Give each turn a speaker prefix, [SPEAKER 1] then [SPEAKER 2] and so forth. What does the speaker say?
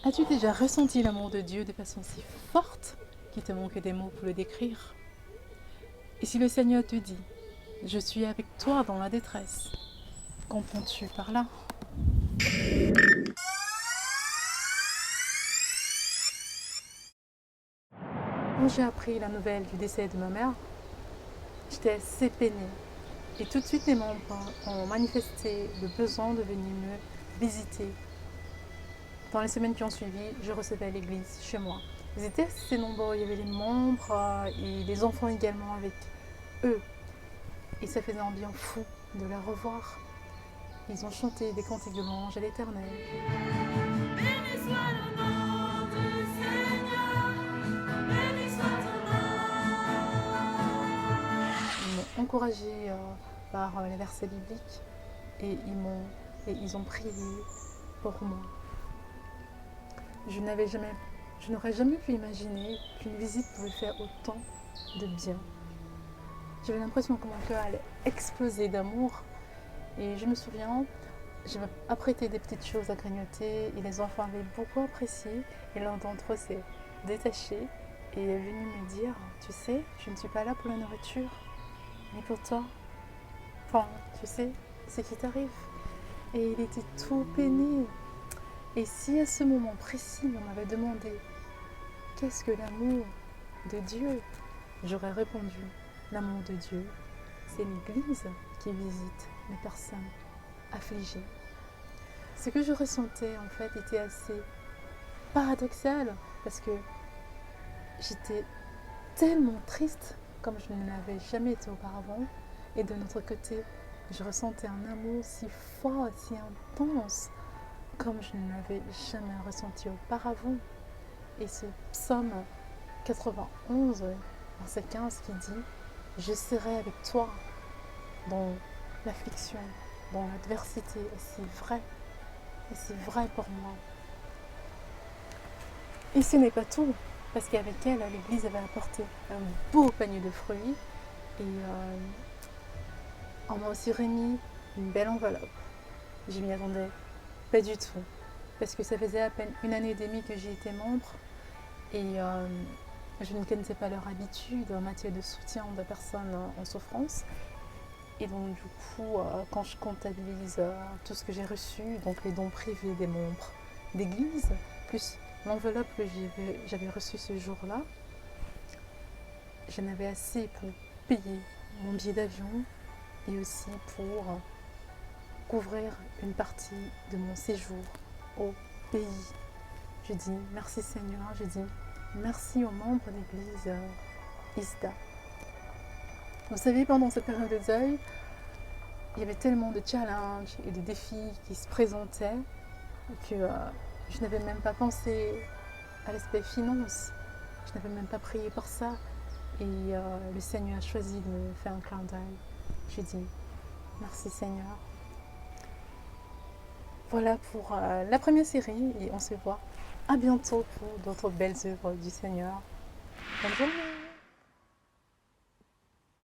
[SPEAKER 1] As-tu déjà ressenti l'amour de Dieu de façon si forte qu'il te manque des mots pour le décrire? Et si le Seigneur te dit, je suis avec toi dans la détresse, qu'entends-tu par là? Quand j'ai appris la nouvelle du décès de ma mère, j'étais assez peinée. Et tout de suite, les membres ont manifesté le besoin de venir me visiter. Dans les semaines qui ont suivi, je recevais l'église chez moi. Ils étaient assez nombreux, il y avait les membres et les enfants également avec eux. Et ça faisait un bien fou de les revoir. Ils ont chanté des cantiques de louange à l'Éternel.
[SPEAKER 2] Béni soit le nom du Seigneur, béni soit ton
[SPEAKER 1] Ils m'ont encouragé par les versets bibliques et ils ont prié pour moi. Je n'aurais jamais pu imaginer qu'une visite pouvait faire autant de bien. J'avais l'impression que mon cœur allait exploser d'amour. Et je me souviens, j'avais apprêté des petites choses à grignoter et les enfants avaient beaucoup apprécié. Et l'un d'entre eux s'est détaché et est venu me dire, tu sais, je ne suis pas là pour la nourriture, mais pour toi. Enfin, tu sais, ce qui t'arrive. Et il était tout peiné. Et si à ce moment précis, on m'avait demandé qu'est-ce que l'amour de Dieu, j'aurais répondu, l'amour de Dieu, c'est l'Église qui visite les personnes affligées. Ce que je ressentais en fait était assez paradoxal parce que j'étais tellement triste comme je ne l'avais jamais été auparavant et de notre côté je ressentais un amour si fort, si intense comme je ne l'avais jamais ressenti auparavant. Et ce psaume 91, verset 15 qui dit « Je serai avec toi dans l'affliction, dans l'adversité ». Et c'est vrai pour moi. Et ce n'est pas tout, parce qu'avec elle, l'église avait apporté un beau panier de fruits et on m'a aussi remis une belle enveloppe. Je m'y attendais pas du tout, parce que ça faisait à peine 1 année et demie que j'y étais membre et je ne connaissais pas leur habitude en matière de soutien de personnes en souffrance. Et donc du coup, quand je comptabilise tout ce que j'ai reçu, donc les dons privés des membres d'église, plus l'enveloppe que j'avais reçue ce jour-là, j'en avais assez pour payer mon billet d'avion et aussi pour couvrir une partie de mon séjour au pays. Je dis merci Seigneur, je dis merci aux membres d'église ISDA. Vous savez, pendant cette période de deuil, il y avait tellement de challenges et de défis qui se présentaient que je n'avais même pas pensé à l'aspect finance. Je n'avais même pas prié pour ça. Et le Seigneur a choisi de me faire un clin d'œil. Je dis merci Seigneur. Voilà pour la première série et on se voit à bientôt pour d'autres belles œuvres du Seigneur. Bonne journée.